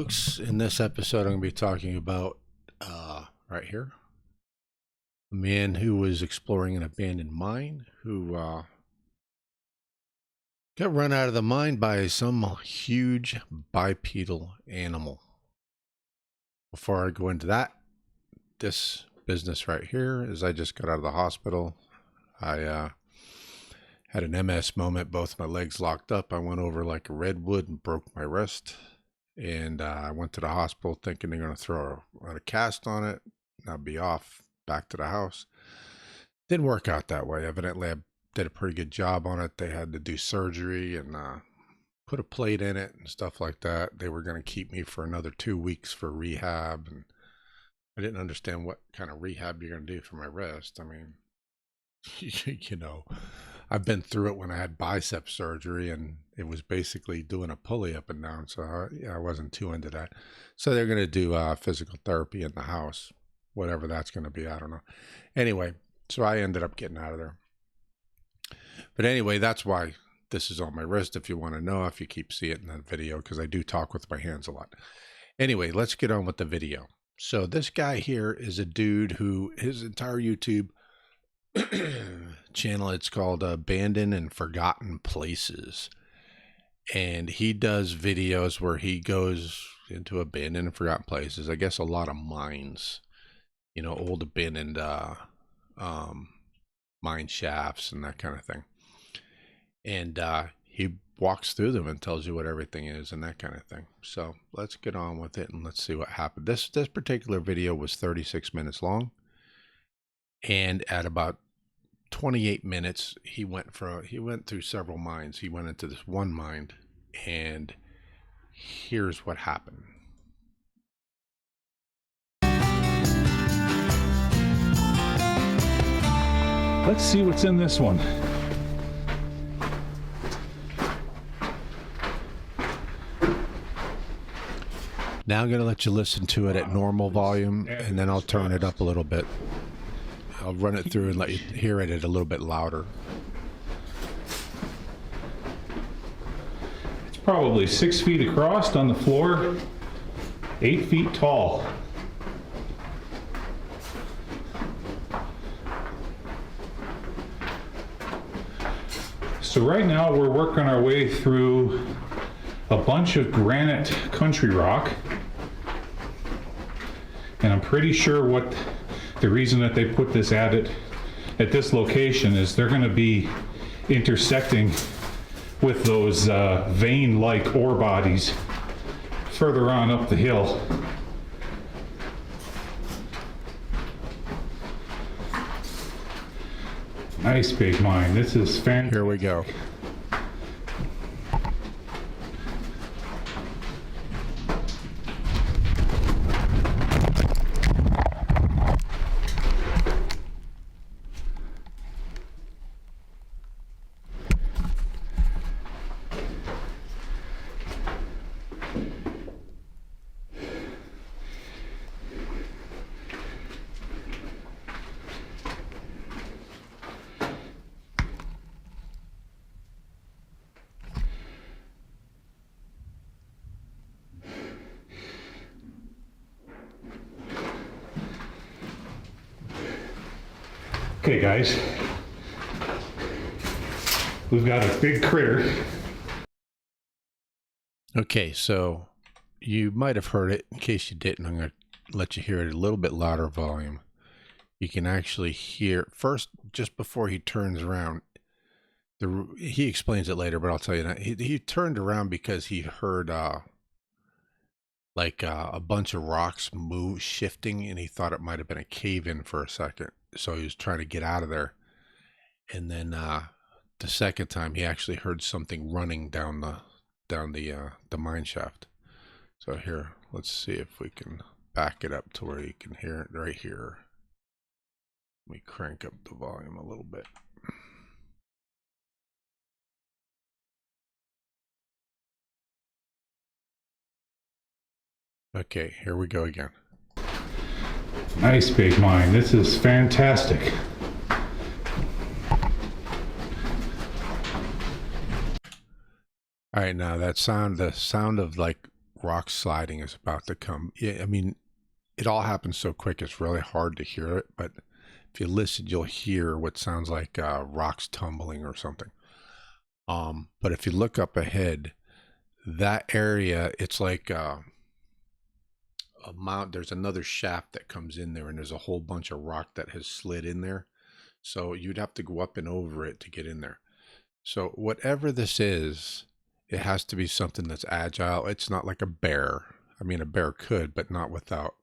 Folks, in this episode, I'm going to be talking about right here a man who was exploring an abandoned mine who got run out of the mine by some huge bipedal animal. Before I go into that, this business right here is I just got out of the hospital. I had an MS moment, both my legs locked up. I went over like a redwood and broke my wrist. And I went to the hospital thinking they're going to throw a cast on it. And I'll be off back to the house. Didn't work out that way. Evidently, I did a pretty good job on it. They had to do surgery and put a plate in it and stuff like that. They were going to keep me for another 2 weeks for rehab. And I didn't understand what kind of rehab you're going to do for my wrist. I mean, you know, I've been through it when I had bicep surgery, and it was basically doing a pulley up and down. So I wasn't too into that. So they're going to do physical therapy in the house, whatever that's going to be. I don't know. Anyway, so I ended up getting out of there. But anyway, that's why this is on my wrist. If you want to know, if you keep seeing it in the video, because I do talk with my hands a lot. Anyway, let's get on with the video. So this guy here is a dude who his entire YouTube channel, it's called Abandoned and Forgotten Places, and he does videos where he goes into abandoned and forgotten places. I guess a lot of mines, you know, old abandoned mine shafts and that kind of thing, and he walks through them and tells you what everything is and that kind of thing. So let's get on with it and let's see what happened. This particular video was 36 minutes long. And at about 28 minutes, he went through several mines. He went into this one mine, and here's what happened. Let's see what's in this one. Now I'm going to let you listen to it at normal volume, and then I'll turn it up a little bit. I'll run it through and let you hear it at a little bit louder. It's probably 6 feet across on the floor, 8 feet tall. So right now we're working our way through a bunch of granite country rock. And I'm pretty sure what the reason that they put this at this location is they're going to be intersecting with those vein-like ore bodies further on up the hill. Nice big mine. This is fantastic. Here we go. Okay guys, we've got a big critter. Okay, so you might have heard it. In case you didn't, I'm going to let you hear it at a little bit louder volume. You can actually hear, first, just before he turns around, he explains it later, but I'll tell you now, he turned around because he heard a bunch of rocks shifting, and he thought it might have been a cave-in for a second. So he was trying to get out of there. And then the second time, he actually heard something running down the mine shaft. So here, let's see if we can back it up to where you can hear it right here. Let me crank up the volume a little bit. Okay, here we go again. Nice big mine. This is fantastic. All right, now that sound, the sound of like rock sliding is about to come. Yeah, I mean, it all happens so quick, it's really hard to hear it, but if you listen, you'll hear what sounds like rocks tumbling or something. But if you look up ahead, that area, it's like a mount. There's another shaft that comes in there, and there's a whole bunch of rock that has slid in there. So you'd have to go up and over it to get in there. So whatever this is, it has to be something that's agile. It's not like a bear. I mean, a bear could, but not without.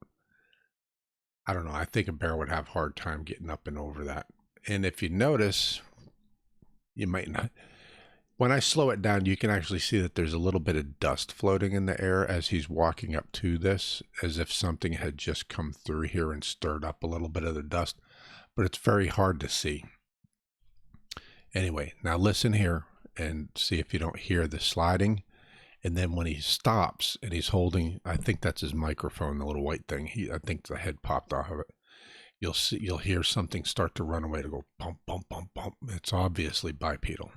I don't know. I think a bear would have a hard time getting up and over that. And if you notice, you might not. When I slow it down, you can actually see that there's a little bit of dust floating in the air as he's walking up to this, as if something had just come through here and stirred up a little bit of the dust, but it's very hard to see. Anyway, now listen here and see if you don't hear the sliding. And then when he stops and he's holding, I think that's his microphone, the little white thing. I think the head popped off of it. You'll hear something start to run away to go bump, bump, bump, bump. It's obviously bipedal.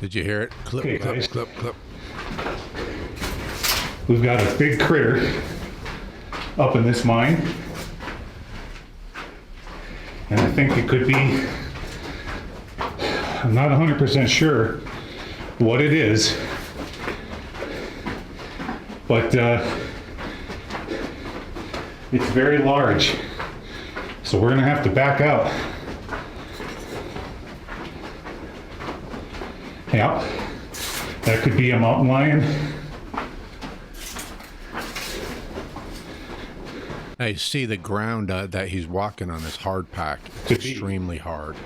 Did you hear it? Clip, Okay, clip, guys. clip, clip. We've got a big critter up in this mine. And I think it could be, I'm not 100% sure what it is, but it's very large. So we're gonna have to back out. Yeah, that could be a mountain lion. Now you see the ground that he's walking on is hard packed. It's extremely hard.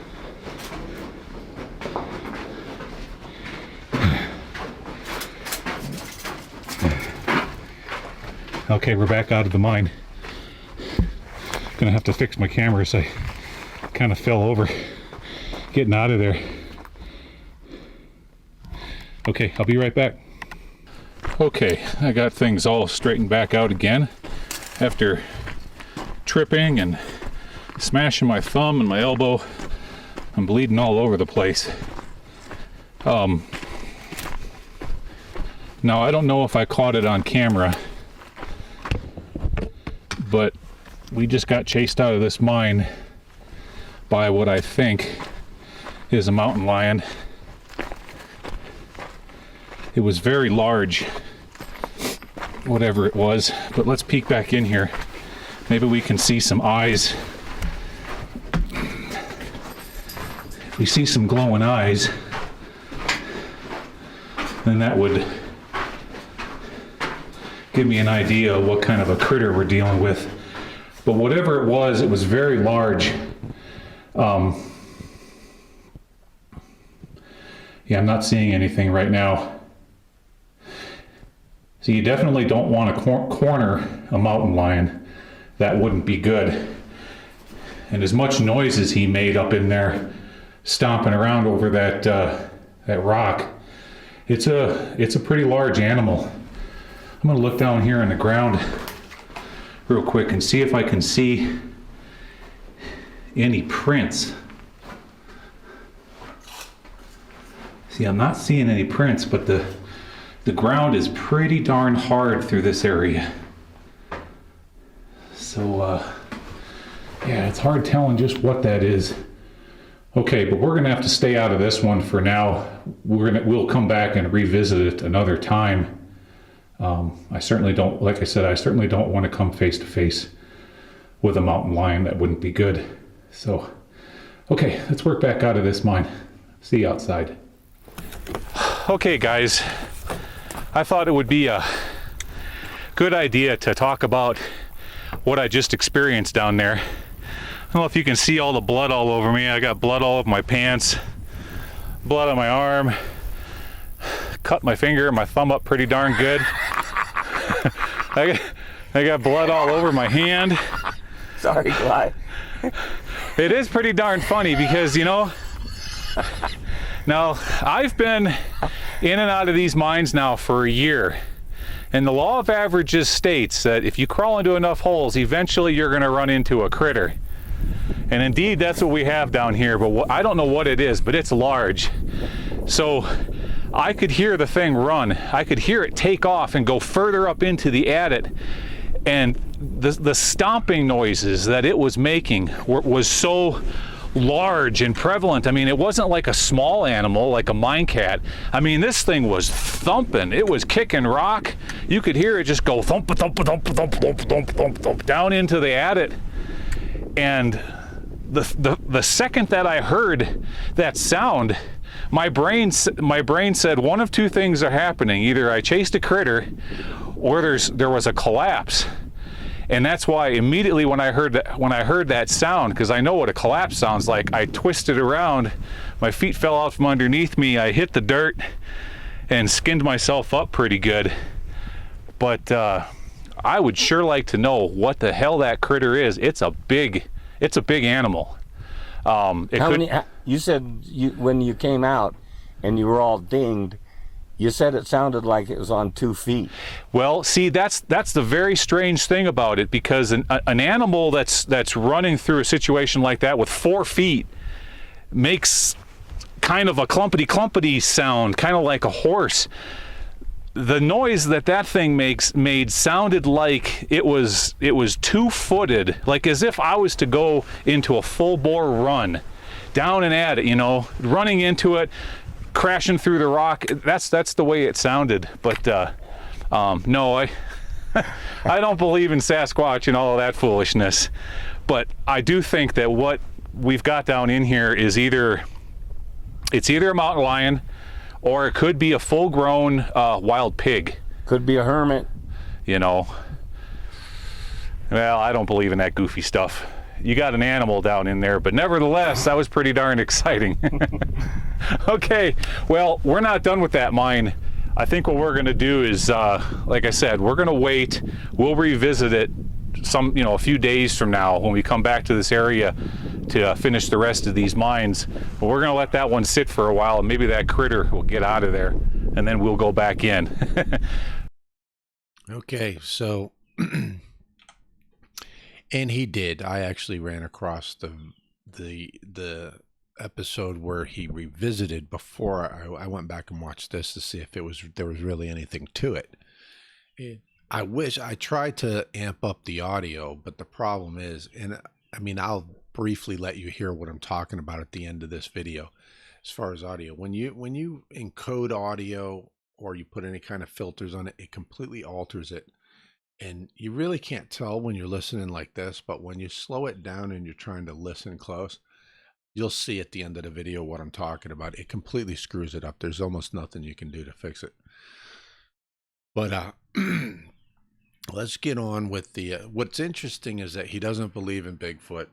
Okay, we're back out of the mine. Gonna have to fix my camera, so I kind of fell over getting out of there. Okay, I'll be right back. Okay, I got things all straightened back out again after tripping and smashing my thumb and my elbow. I'm bleeding all over the place. Now I don't know if I caught it on camera, but we just got chased out of this mine by what I think is a mountain lion. It was very large, whatever it was, but let's peek back in here. Maybe we can see some eyes. If we see some glowing eyes, then that would give me an idea of what kind of a critter we're dealing with. But whatever it was very large. Yeah, I'm not seeing anything right now. So you definitely don't want to corner a mountain lion. That wouldn't be good. And as much noise as he made up in there, stomping around over that that rock, it's a pretty large animal. I'm gonna look down here on the ground real quick and see if I can see any prints. See, I'm not seeing any prints, but the ground is pretty darn hard through this area. So, yeah, it's hard telling just what that is. Okay, but we're gonna have to stay out of this one for now. We'll come back and revisit it another time. I certainly don't, like I said, I certainly don't want to come face to face with a mountain lion. That wouldn't be good. So, okay, let's work back out of this mine. See you outside. Okay, guys. I thought it would be a good idea to talk about what I just experienced down there. I don't know if you can see all the blood all over me. I got blood all over my pants. blood on my arm, cut my finger and my thumb up pretty darn good. I got blood all over my hand. Sorry, Clyde. It is pretty darn funny because, you know, now I've been in and out of these mines now for a year. And the law of averages states that if you crawl into enough holes, eventually you're going to run into a critter. And indeed, that's what we have down here, but I don't know what it is, but it's large. So I could hear the thing run. I could hear it take off and go further up into the adit. And the stomping noises that it was making was so large and prevalent. I mean, it wasn't like a small animal, like a mine cat. I mean, this thing was thumping. It was kicking rock. You could hear it just go thump, thump, thump, thump, thump, thump, thump, thump, down into the adit. And the second that I heard that sound, my brain said one of two things are happening. Either I chased a critter, or there was a collapse. And that's why immediately when I heard that sound, because I know what a collapse sounds like, I twisted around, my feet fell out from underneath me, I hit the dirt and skinned myself up pretty good. But I would sure like to know what the hell that critter is. It's a big animal. You said when you came out and you were all dinged, you said it sounded like it was on 2 feet. Well, see, that's the very strange thing about it, because an animal that's running through a situation like that with 4 feet makes kind of a clumpity sound, kind of like a horse. The noise that thing made sounded like it was 2-footed, like as if I was to go into a full bore run down and at it, you know, running into it, crashing through the rock. That's the way it sounded. But no, I don't believe in Sasquatch and all of that foolishness. But I do think that what we've got down in here is either a mountain lion, or it could be a full-grown wild pig. Could be a hermit. You know. Well, I don't believe in that goofy stuff. You got an animal down in there, but nevertheless, that was pretty darn exciting. Okay, well, we're not done with that mine. I think what we're gonna do is, like I said, we're gonna wait. We'll revisit it a few days from now when we come back to this area to finish the rest of these mines. But we're gonna let that one sit for a while, and maybe that critter will get out of there, and then we'll go back in. Okay, so and he did. I actually ran across the episode where he revisited before I went back and watched this to see if there was really anything to it. I tried to amp up the audio, but the problem is, and I mean, I'll briefly let you hear what I'm talking about at the end of this video. As far as audio, when you encode audio or you put any kind of filters on it, it completely alters it. And you really can't tell when you're listening like this, but when you slow it down and you're trying to listen close, you'll see at the end of the video what I'm talking about. It completely screws it up. There's almost nothing you can do to fix it. But let's get on with the what's interesting is that he doesn't believe in Bigfoot.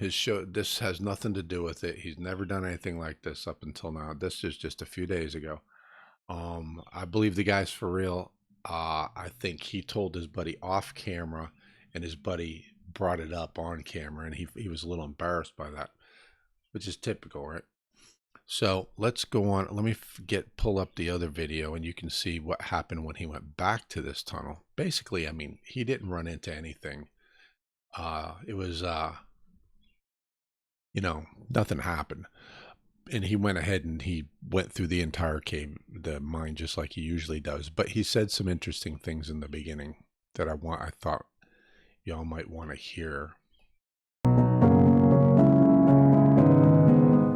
This has nothing to do with it. He's never done anything like this up until now. This is just a few days ago. I believe the guy's for real. I think he told his buddy off camera, and his buddy brought it up on camera, and he was a little embarrassed by that, which is typical, right? So let's go on. Let me pull up the other video, and you can see what happened when he went back to this tunnel. Basically, I mean, he didn't run into anything. It was, nothing happened. And he went ahead and he went through the entire cave, the mine, just like he usually does. But he said some interesting things in the beginning that I thought y'all might want to hear.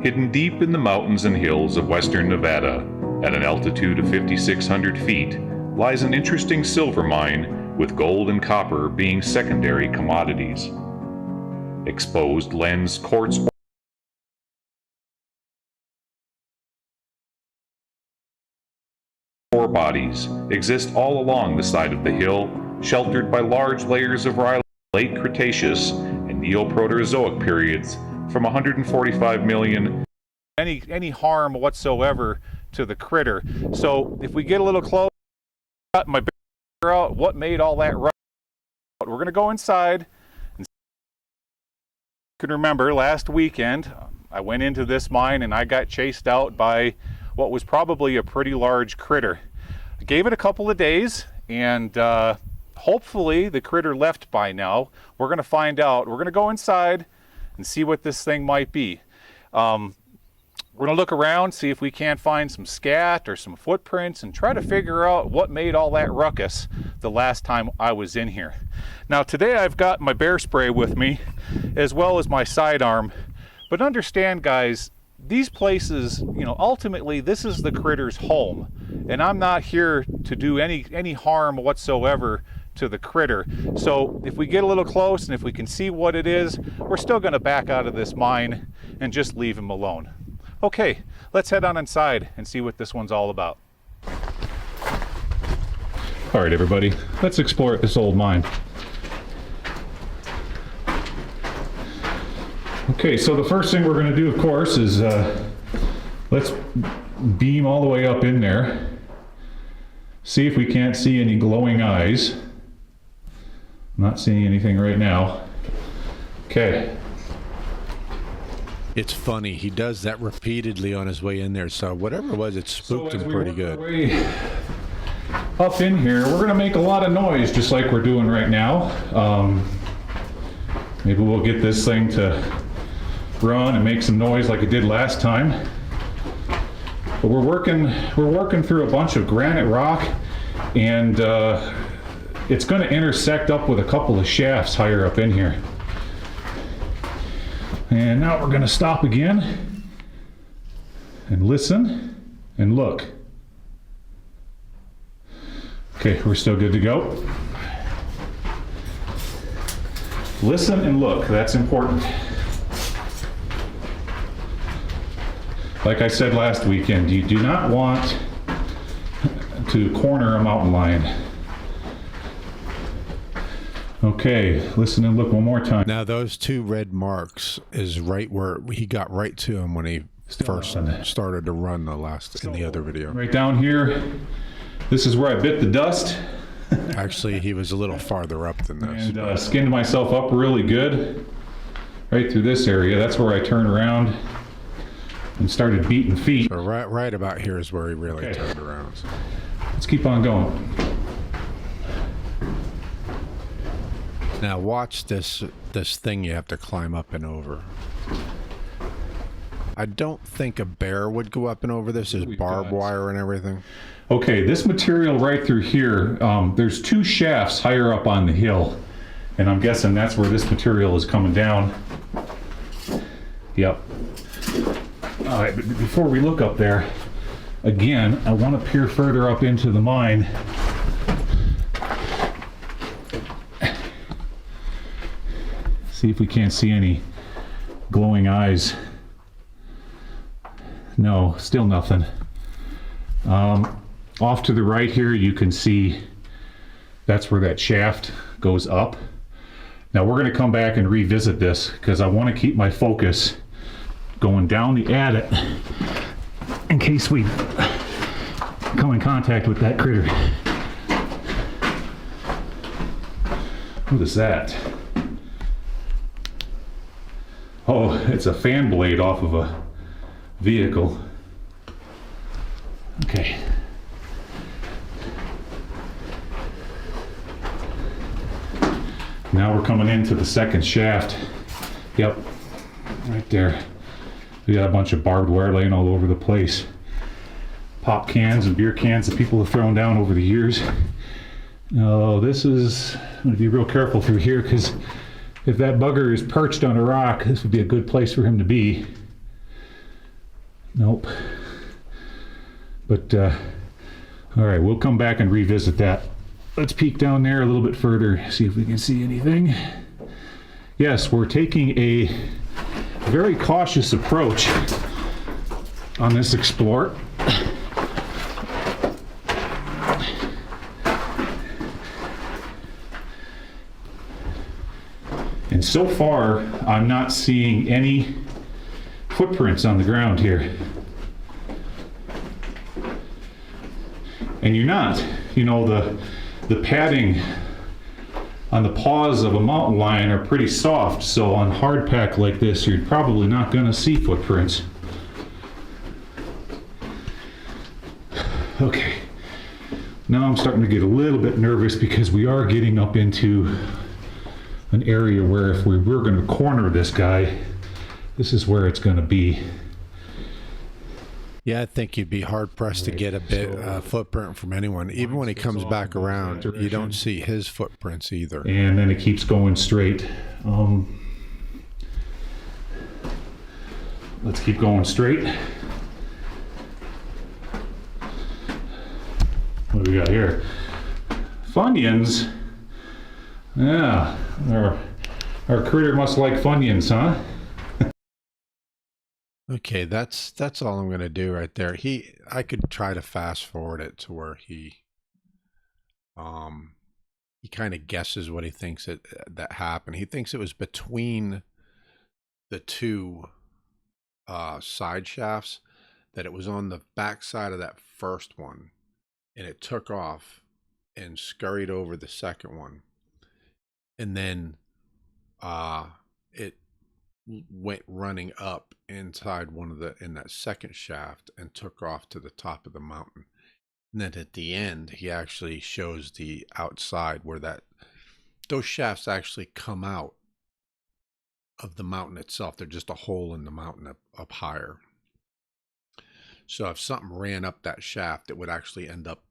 Hidden deep in the mountains and hills of western Nevada, at an altitude of 5,600 feet, lies an interesting silver mine, with gold and copper being secondary commodities. Exposed lens, quartz, ore bodies exist all along the side of the hill, sheltered by large layers of late Cretaceous and Neoproterozoic periods from 145 million any harm whatsoever to the critter. So if we get a little close, got my bear out, what made all that ruckus? We're going to go inside. And you can remember last weekend, I went into this mine and I got chased out by what was probably a pretty large critter. I gave it a couple of days, and hopefully the critter left by now. We're going to find out. We're going to go inside and see what this thing might be. We're going to look around, see if we can't find some scat or some footprints, and try to figure out what made all that ruckus the last time I was in here. Now today I've got my bear spray with me, as well as my sidearm. But understand, guys, these places, you know, ultimately this is the critter's home, and I'm not here to do any harm whatsoever to the critter. So if we get a little close and if we can see what it is, we're still going to back out of this mine and just leave him alone. Okay, let's head on inside and see what this one's all about. All right, everybody, let's explore this old mine. Okay, so the first thing we're going to do, of course, is let's beam all the way up in there, see if we can't see any glowing eyes. I'm not seeing anything right now. Okay. It's funny, he does that repeatedly on his way in there, so whatever it was, it spooked him pretty good. Up in here, we're going to make a lot of noise, just like we're doing right now. Maybe we'll get this thing to run and make some noise like it did last time. But we're working through a bunch of granite rock, and it's going to intersect up with a couple of shafts higher up in here. And now we're going to stop again and listen and look. Okay, we're still good to go. Listen and look, that's important. Like I said last weekend, you do not want to corner a mountain lion. Okay, listen and look one more time. Now those two red marks is right where he got right to him when he first started to run in the other video. Right down here, this is where I bit the dust. Actually, he was a little farther up than this. And skinned myself up really good. Right through this area, that's where I turned around and started beating feet. So right about here is where he really turned around. Let's keep on going. Now watch this thing you have to climb up and over. I don't think a bear would go up and over this. There's barbed wire and everything. Okay, this material right through here, there's two shafts higher up on the hill, and I'm guessing that's where this material is coming down. Yep. All right, but before we look up there, again, I want to peer further up into the mine. See if we can't see any glowing eyes. No, still nothing. Off to the right here, you can see that's where that shaft goes up. Now we're going to come back and revisit this because I want to keep my focus going down the adit in case we come in contact with that critter. What is that? Oh, it's a fan blade off of a vehicle. Okay. Now we're coming into the second shaft. Yep, right there. We got a bunch of barbed wire laying all over the place. Pop cans and beer cans that people have thrown down over the years. Oh, this is, I'm going to be real careful through here because if that bugger is perched on a rock, this would be a good place for him to be. Nope. But, all right, we'll come back and revisit that. Let's peek down there a little bit further, see if we can see anything. Yes, we're taking a very cautious approach on this explore. And so far, I'm not seeing any footprints on the ground here. And you're not, you know, the padding on the paws of a mountain lion are pretty soft, so on hard pack like this, you're probably not going to see footprints. Okay, now I'm starting to get a little bit nervous because we are getting up into an area where if we were going to corner this guy, this is where it's going to be. Yeah, I think you'd be hard pressed to get a bit footprint from anyone. Even when he comes back around, you don't see his footprints either. And then it keeps going straight. Let's keep going straight. What do we got here? Funyuns. Yeah, our critter must like Funyuns, huh? Okay, that's all I'm gonna do right there. I could try to fast forward it to where he kind of guesses what he thinks that happened. He thinks it was between the two side shafts, that it was on the back side of that first one, and it took off and scurried over the second one, and then it went running up inside in that second shaft and took off to the top of the mountain. And then at the end, he actually shows the outside where those shafts actually come out of the mountain itself. They're just a hole in the mountain up higher. So if something ran up that shaft, it would actually end up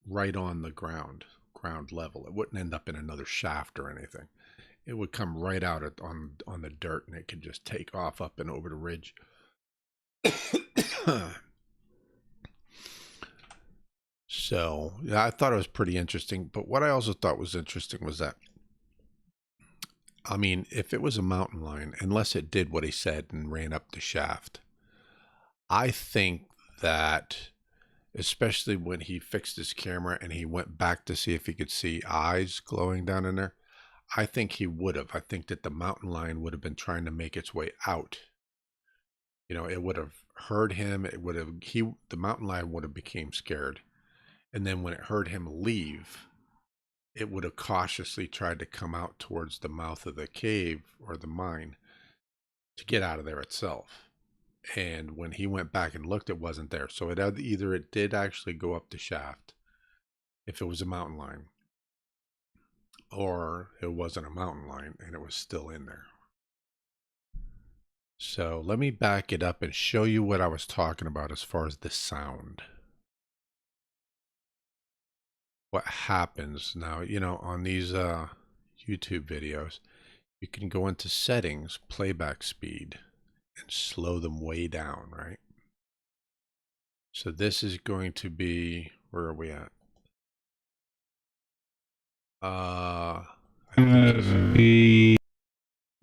right on the ground level. It wouldn't end up in another shaft or anything. It would come right out on the dirt, and it could just take off up and over the ridge. So, yeah, I thought it was pretty interesting. But what I also thought was interesting was that, I mean, if it was a mountain lion, unless it did what he said and ran up the shaft, I think that, especially when he fixed his camera and he went back to see if he could see eyes glowing down in there, I think he would have. I think that the mountain lion would have been trying to make its way out. You know, it would have heard him. The mountain lion would have became scared. And then when it heard him leave, it would have cautiously tried to come out towards the mouth of the cave or the mine to get out of there itself. And when he went back and looked, it wasn't there. So either it did actually go up the shaft, if it was a mountain lion, or it wasn't a mountain lion and it was still in there. So let me back it up and show you what I was talking about as far as the sound. What happens now, you know, on these YouTube videos, you can go into settings, playback speed, and slow them way down, right? So this is going to be, where are we at? I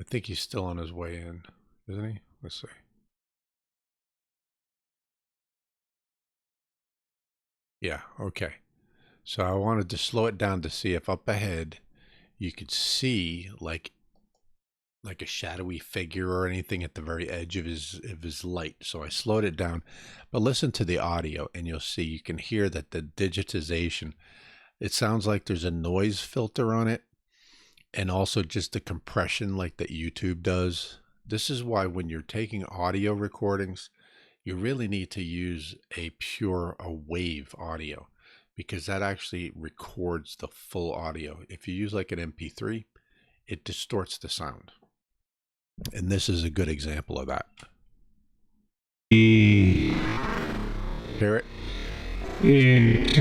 think he's still on his way in, isn't he? Let's see. Yeah, okay. So I wanted to slow it down to see if up ahead you could see like a shadowy figure or anything at the very edge of his light. So I slowed it down. But listen to the audio and you'll see, you can hear that the digitization, it sounds like there's a noise filter on it, and also just the compression like that YouTube does. This is why when you're taking audio recordings, you really need to use a wave audio, because that actually records the full audio. If you use like an MP3, it distorts the sound. And this is a good example of that. Hear it? Intersecting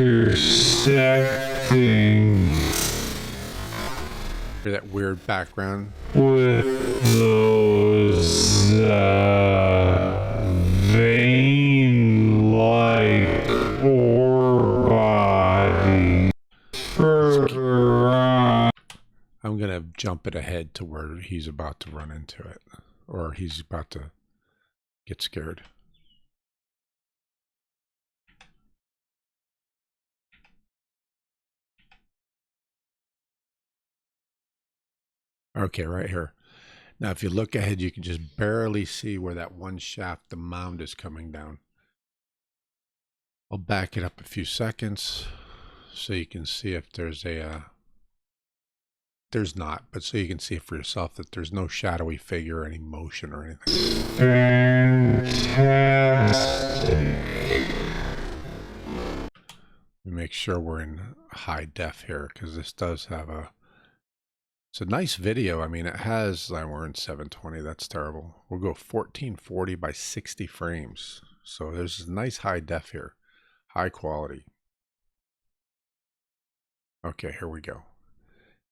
Hear that weird background? with those vein-like ore bodies further on. I'm going to jump it ahead to where he's about to run into it, or he's about to get scared. Okay, right here. Now, if you look ahead, you can just barely see where that one shaft, the mound, is coming down. I'll back it up a few seconds so you can see if there's a, there's not, but so you can see for yourself that there's no shadowy figure or any motion or anything. Fantastic. Make sure we're in high def here because this does have a, it's a nice video. I mean, it has, we're in 720, that's terrible. We'll go 1440 by 60 frames. So there's a nice high def here, high quality. Okay, here we go.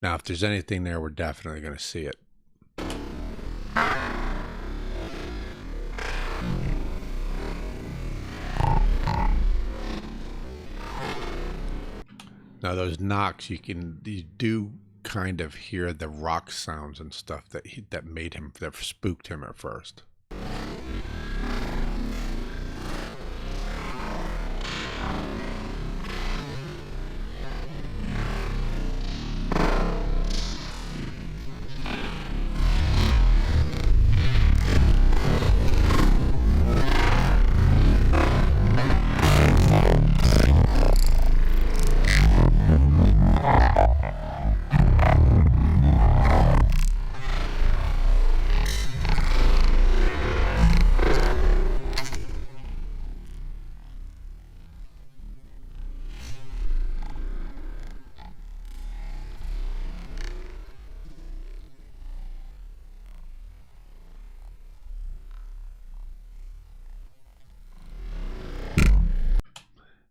Now, if there's anything there, we're definitely going to see it. Now, those knocks, you do kind of hear the rock sounds and stuff that that spooked him at first.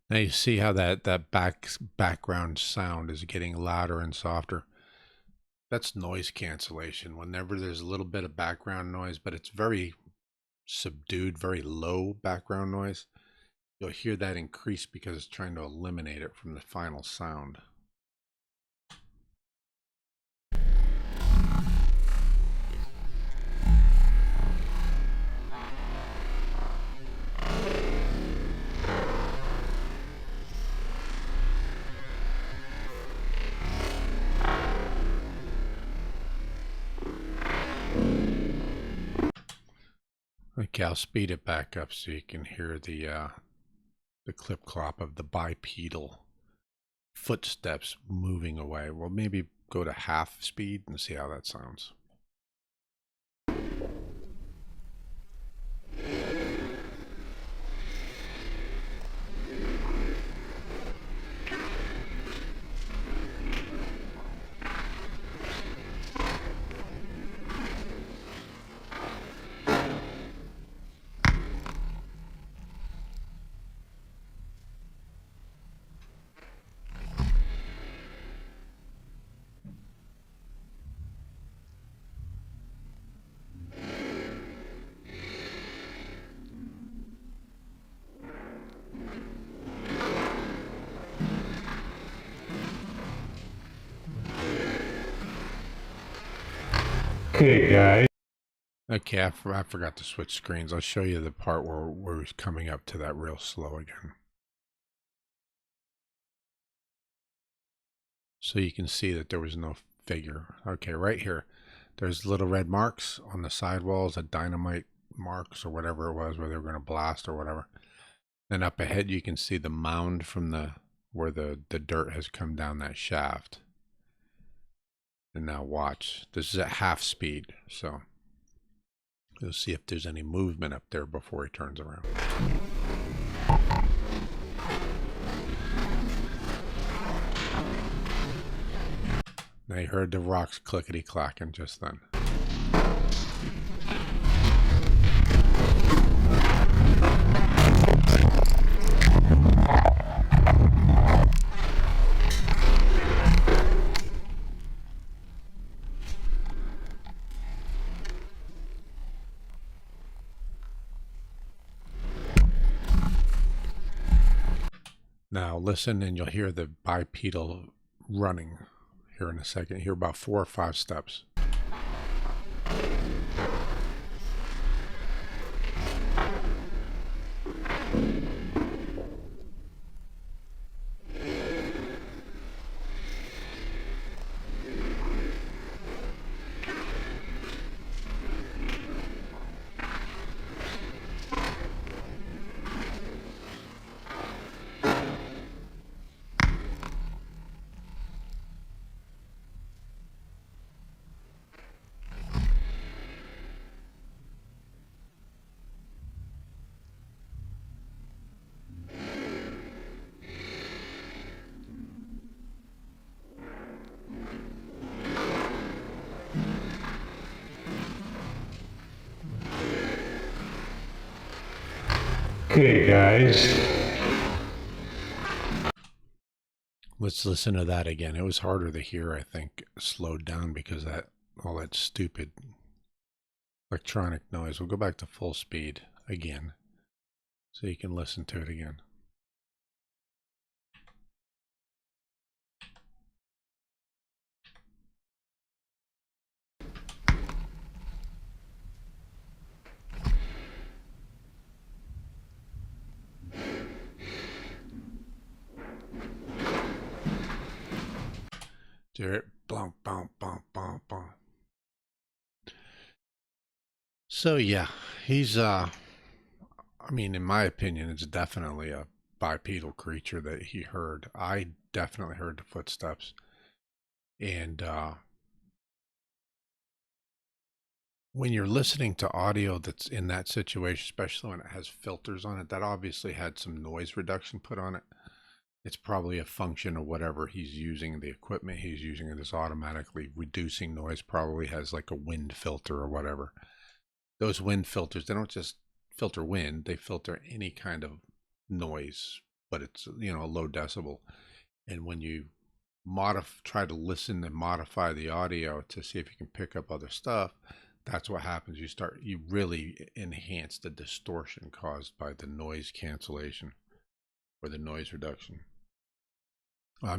Now you see how that background sound is getting louder and softer. That's noise cancellation. Whenever there's a little bit of background noise, but it's very subdued, very low background noise, you'll hear that increase because it's trying to eliminate it from the final sound. Okay, I'll speed it back up so you can hear the clip clop of the bipedal footsteps moving away. Well, maybe go to half speed and see how that sounds. Okay, guys. Okay, I forgot to switch screens. I'll show you the part where he's coming up to that real slow again. So you can see that there was no figure. Okay, right here. There's little red marks on the sidewalls, a dynamite marks or whatever it was where they were going to blast or whatever. Then up ahead you can see the mound from where the dirt has come down that shaft. And now watch. This is at half speed, so you'll see if there's any movement up there before he turns around. Now you heard the rocks clickety-clacking just then. Now listen and you'll hear the bipedal running here in a second. Hear about 4 or 5 steps. Okay, guys. Let's listen to that again. It was harder to hear, I think, slowed down because that all that stupid electronic noise. We'll go back to full speed again so you can listen to it again. Jared, bump, bump, bump, bump, bump. So yeah, he's I mean, in my opinion, it's definitely a bipedal creature that he heard. I definitely heard the footsteps. And when you're listening to audio that's in that situation, especially when it has filters on it, that obviously had some noise reduction put on it. It's probably a function of whatever he's using, the equipment he's using. It is automatically reducing noise, probably has like a wind filter or whatever. Those wind filters, they don't just filter wind, they filter any kind of noise, but it's, you know, a low decibel. And when you try to listen and modify the audio to see if you can pick up other stuff, that's what happens. You really enhance the distortion caused by the noise cancellation or the noise reduction.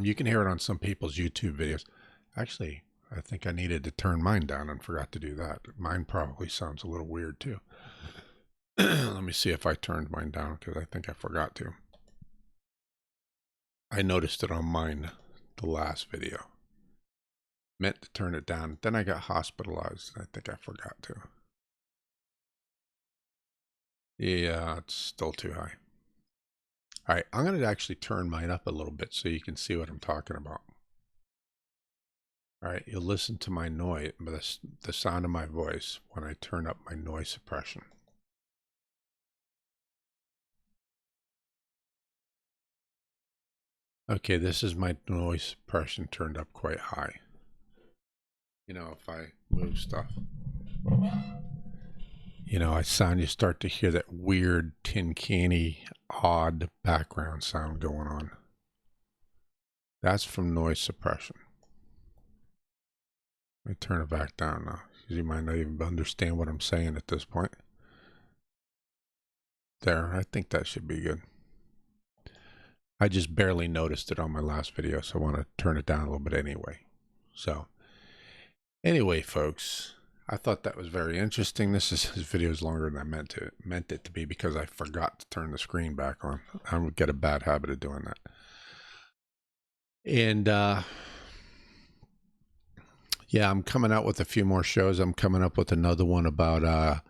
You can hear it on some people's YouTube videos. Actually, I think I needed to turn mine down and forgot to do that. Mine probably sounds a little weird too. Let me see if I turned mine down because I think I forgot to. I noticed it on mine the last video. Meant to turn it down. Then I got hospitalized. I think I forgot to. Yeah, it's still too high. All right, I'm going to actually turn mine up a little bit so you can see what I'm talking about. All right, you'll listen to my noise, the sound of my voice when I turn up my noise suppression. Okay, this is my noise suppression turned up quite high. You know, if I move stuff, you know, you start to hear that weird tin canny, odd background sound going on. That's from noise suppression. Let me turn it back down now, because you might not even understand what I'm saying at this point. There, I think that should be good. I just barely noticed it on my last video, so I want to turn it down a little bit anyway. So, anyway, folks, I thought that was very interesting. This video is longer than I meant it to be because I forgot to turn the screen back on. I would get a bad habit of doing that. And yeah, I'm coming out with a few more shows. I'm coming up with another one about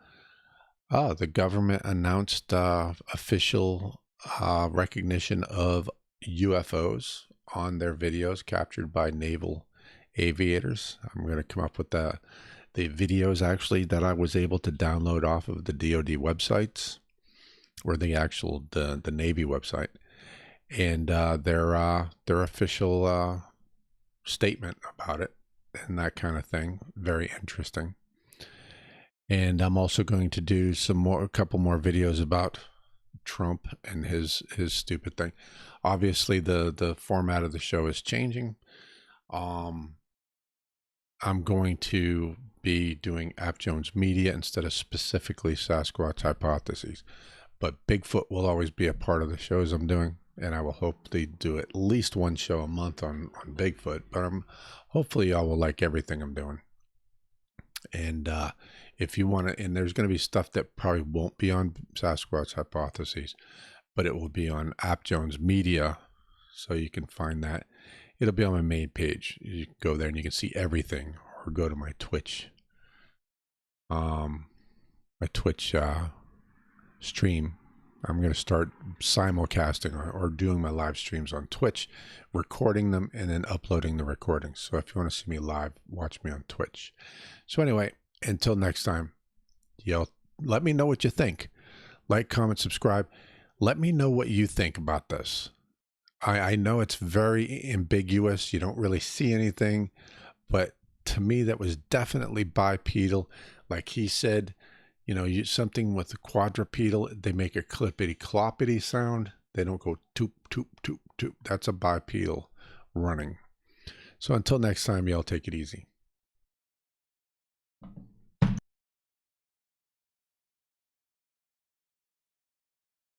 the government announced official recognition of UFOs on their videos captured by naval aviators. I'm going to come up with the videos actually that I was able to download off of the DoD websites or the actual the Navy website, and their official statement about it and that kind of thing. Very interesting. And I'm also going to do a couple more videos about Trump and his stupid thing. Obviously the format of the show is changing. I'm going to be doing App Jones Media instead of specifically Sasquatch Hypotheses, but Bigfoot will always be a part of the shows I'm doing, and I will hopefully do at least one show a month on Bigfoot, but hopefully y'all will like everything I'm doing. And if you want to, and there's going to be stuff that probably won't be on Sasquatch Hypotheses, but it will be on App Jones Media, so you can find that. It'll be on my main page. You can go there and you can see everything, or go to my Twitch, stream. I'm going to start simulcasting or doing my live streams on Twitch, recording them and then uploading the recordings. So if you want to see me live, watch me on Twitch. So anyway, until next time, let me know what you think. Like, comment, subscribe. Let me know what you think about this. I know it's very ambiguous. You don't really see anything, but to me, that was definitely bipedal. Like he said, You know, something with a quadrupedal, they make a clippity cloppity sound. They don't go toop, toop, toop, toop. That's a bipedal running. So until next time, y'all take it easy.